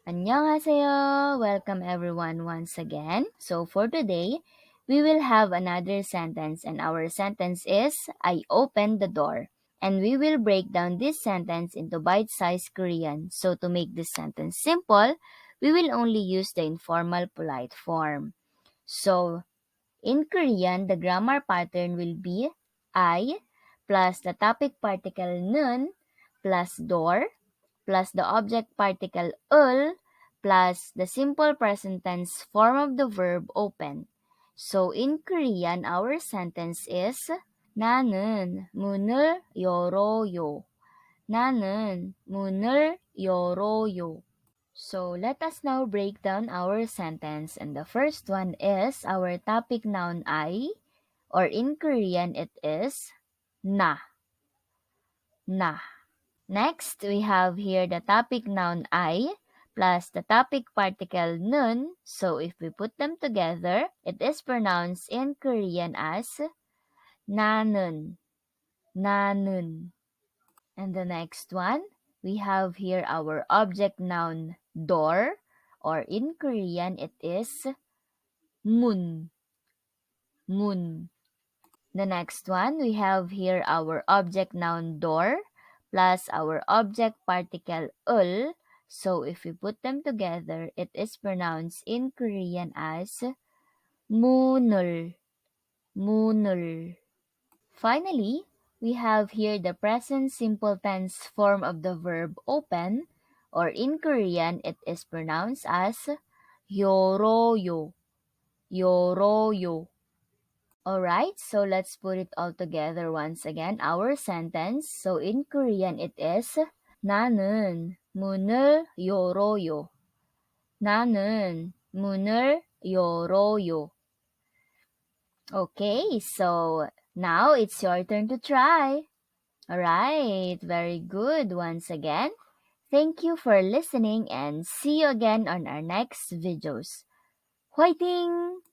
안녕하세요. Welcome everyone once again. So for today, we will have another sentence and our sentence is I opened the door. And we will break down this sentence into bite-sized Korean. So to make this sentence simple, we will only use the informal polite form. So in Korean, the grammar pattern will be I plus the topic particle nun plus door plus the object particle ul plus the simple present tense form of the verb open. So in Korean, our sentence is 나는 문을 열어요. 나는 문을 열어요. So let us now break down our sentence, and the first one is our topic noun I, or in Korean it is na. Na. Next, we have here the topic noun I plus the topic particle nun. So if we put them together, it is pronounced in Korean as 나는. 나는. And the next one, we have here our object noun door, or in Korean it is 문. 문. The next one, we have here our object noun door plus our object particle ul. So if we put them together, it is pronounced in Korean as 문을. 문을. Finally, we have here the present simple tense form of the verb open, or in Korean, it is pronounced as 열어요. 열어요. Alright, so let's put it all together once again. Our sentence. So in Korean, it is 나는 문을 열어요. 나는 문을 열어요. Okay, so now it's your turn to try. Alright, very good once again. Thank you for listening and see you again on our next videos. 화이팅!